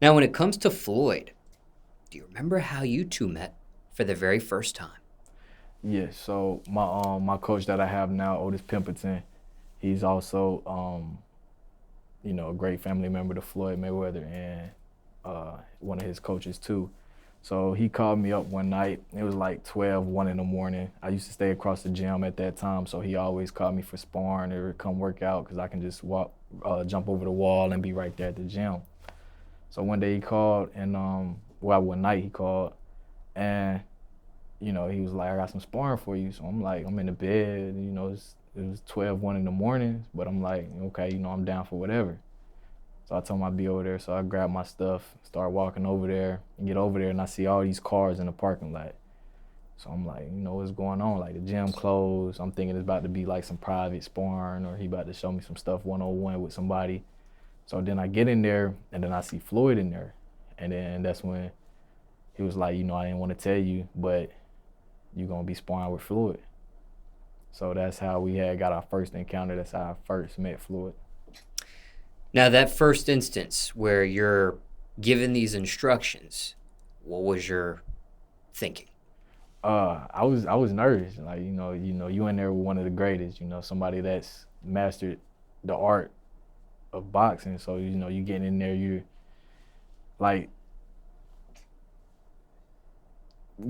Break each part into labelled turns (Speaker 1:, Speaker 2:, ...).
Speaker 1: Now, when it comes to Floyd, do you remember how you two met for the very first time?
Speaker 2: Yeah, so my coach that I have now, Otis Pimpleton, he's also a great family member to Floyd Mayweather and one of his coaches too. So he called me up one night. It was like 12, 1 in the morning. I used to stay across the gym at that time, so he always called me for sparring or come work out because I can just jump over the wall and be right there at the gym. So one day he called and one night he called and he was like, I got some sparring for you. So I'm like, I'm in the bed, it was 12, 1 in the morning, but I'm like, okay, I'm down for whatever. So I told him I'd be over there. So I grabbed my stuff, start walking over there, and get over there, and I see all these cars in the parking lot. So I'm like, what's going on? Like the gym closed. I'm thinking it's about to be like some private sparring or he about to show me some stuff one-on-one with somebody. So then I get in there, and then I see Floyd in there. And then that's when he was like, I didn't want to tell you, but you're going to be sparring with Floyd. So that's how we had got our first encounter. That's how I first met Floyd.
Speaker 1: Now, that first instance where you're given these instructions, what was your thinking?
Speaker 2: I was nervous. Like, you in there with one of the greatest, somebody that's mastered the art of boxing. So, you getting in there, you like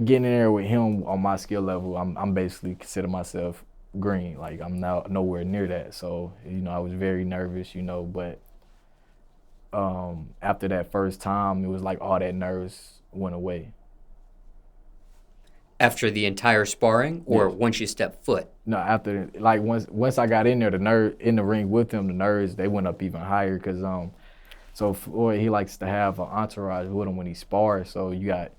Speaker 2: getting in there with him on my skill level. I'm basically consider myself green. Like I'm now nowhere near that. So, I was very nervous, but after that first time, it was like all that nerves went away.
Speaker 1: After the entire sparring or
Speaker 2: Yes.
Speaker 1: once you step foot?
Speaker 2: No, after like once I got in there, the nerve in the ring with him, the nerves they went up even higher because so Floyd he likes to have an entourage with him when he spars. So you got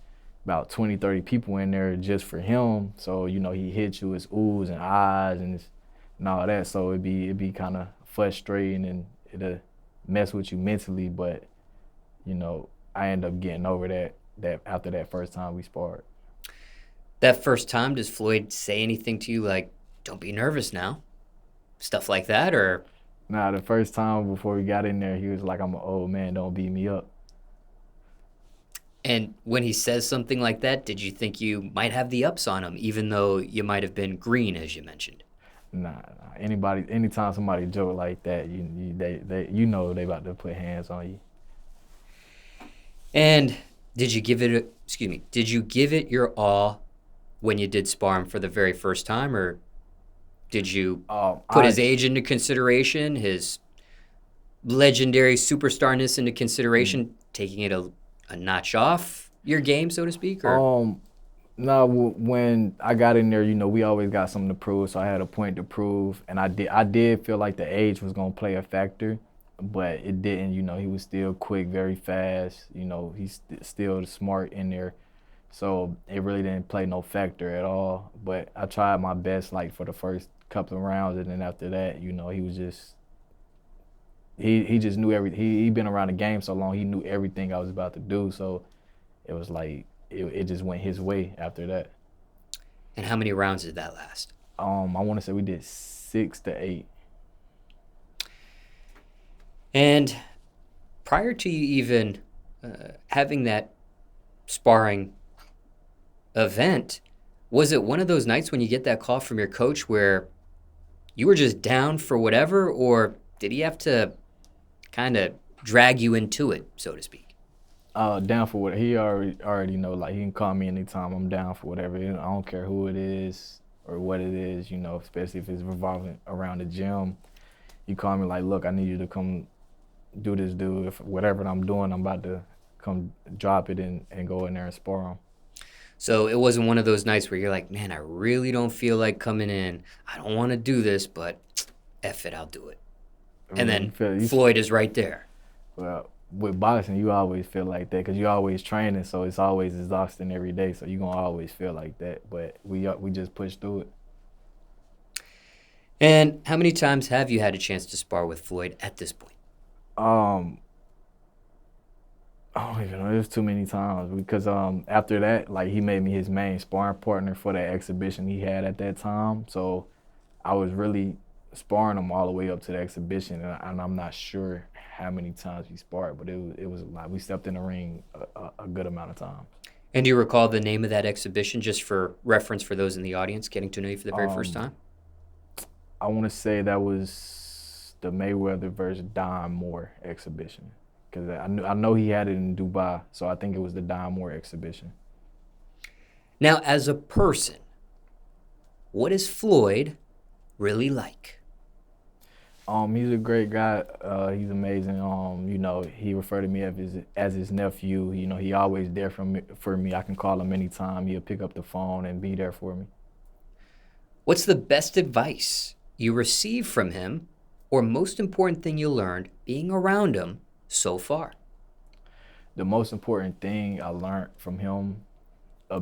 Speaker 2: about 20, 30 people in there just for him. So he hits you with oohs and ahs and all that. So it'd be kind of frustrating and it'll mess with you mentally. But I end up getting over that after that first time we sparred.
Speaker 1: That first time, does Floyd say anything to you like, don't be nervous now? Stuff like that? Or,
Speaker 2: Nah, the first time before we got in there, he was like, "I'm an old man, don't beat me up."
Speaker 1: and when he says something like that, did you think you might have the ups on him, even though you might have been green, as you mentioned?
Speaker 2: Nah. Anytime somebody joke like that, they about to put hands on you.
Speaker 1: And did you give it your all when you did spar him for the very first time, or did you put
Speaker 2: I
Speaker 1: his age into consideration, his legendary superstarness into consideration, taking it a notch off your game, so to speak? Or
Speaker 2: um no, when I got in there, we always got something to prove, so I had a point to prove, and I did feel like the age was gonna play a factor, but it didn't. He was still quick, very fast. He's still smart in there. So it really didn't play no factor at all. But I tried my best like for the first couple of rounds, and then after that, he was just he just knew everything. He been around the game so long, he knew everything I was about to do. So it was like it just went his way after that.
Speaker 1: and how many rounds did that last?
Speaker 2: I want to say we did 6 to 8.
Speaker 1: And prior to you even having that sparring event, was it one of those nights when you get that call from your coach where you were just down for whatever, or did he have to kind of drag you into it, so to speak?
Speaker 2: Down for what he already know. Like he can call me anytime. I'm down for whatever. I don't care who it is or what it is. Especially if it's revolving around the gym. You call me like, look, I need you to come do this, dude. If whatever I'm doing, I'm about to come drop it and go in there and spar him.
Speaker 1: So it wasn't one of those nights where you're like, man, I really don't feel like coming in. I don't want to do this, but F it, I'll do it. And
Speaker 2: You
Speaker 1: then
Speaker 2: feel you
Speaker 1: Floyd is right there.
Speaker 2: well with boxing, you always feel like that because you always training, so it's always exhausting every day. So you gonna always feel like that. But we just push through it.
Speaker 1: And how many times have you had a chance to spar with Floyd at this point?
Speaker 2: Um, I don't even know. It was too many times because after that, like he made me his main sparring partner for that exhibition he had at that time. So I was really sparring him all the way up to the exhibition, and I'm not sure how many times we sparred, but it was a lot. We stepped in the ring a good amount of times.
Speaker 1: And do you recall the name of that exhibition, just for reference for those in the audience getting to know you for the very first time?
Speaker 2: I want to say that was the Mayweather versus Don Moore exhibition, because I know he had it in Dubai, so I think it was the Don Moore exhibition.
Speaker 1: Now, as a person, what is Floyd really like?
Speaker 2: He's a great guy. He's amazing. You know, he referred to me as his nephew. You know, he always there for me. I can call him anytime. He'll pick up the phone and be there for me.
Speaker 1: What's the best advice you received from him, or most important thing you learned being around him so far?
Speaker 2: The most important thing I learned from him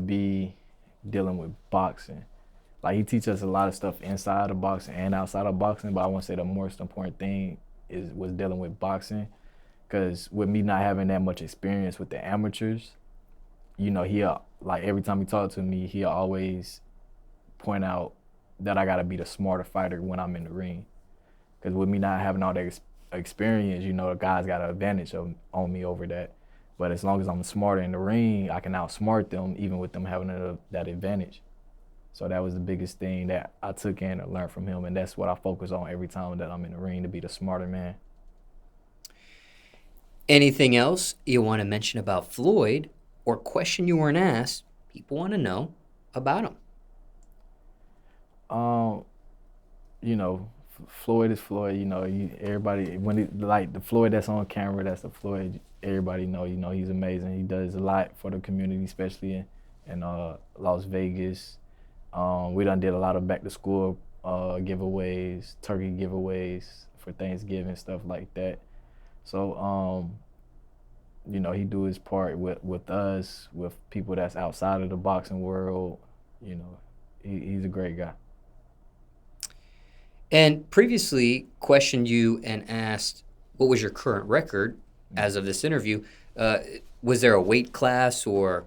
Speaker 2: be dealing with boxing. Like, he teaches us a lot of stuff inside of boxing and outside of boxing, but I want to say the most important thing was dealing with boxing, because with me not having that much experience with the amateurs, you know, like every time he talked to me, he'll always point out that I gotta be the smarter fighter when I'm in the ring. Because with me not having all that experience, you know, the guys got an advantage on me over that. But as long as I'm smarter in the ring, I can outsmart them, even with them having that advantage. So that was the biggest thing that I took in and learned from him, and that's what I focus on every time that I'm in the ring, to be the smarter man.
Speaker 1: Anything else you want to mention about Floyd, or question you weren't asked, people want to know about him?
Speaker 2: You know, Floyd is Floyd. You know, everybody, like the Floyd that's on camera, that's the Floyd everybody know. You know, he's amazing. He does a lot for the community, especially in Las Vegas. We done did a lot of back to school giveaways, turkey giveaways for Thanksgiving, stuff like that. So, you know, he do his part with us, with people that's outside of the boxing world. You know, he's a great guy.
Speaker 1: And previously questioned you and asked, what was your current record as of this interview? Was there a weight class or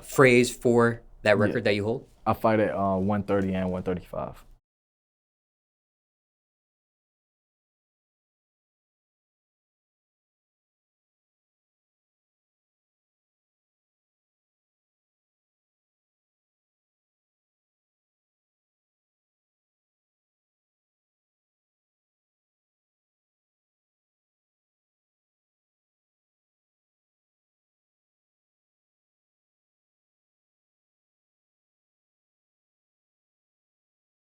Speaker 1: phrase for that record that you hold?
Speaker 2: I fight at 130 and 135.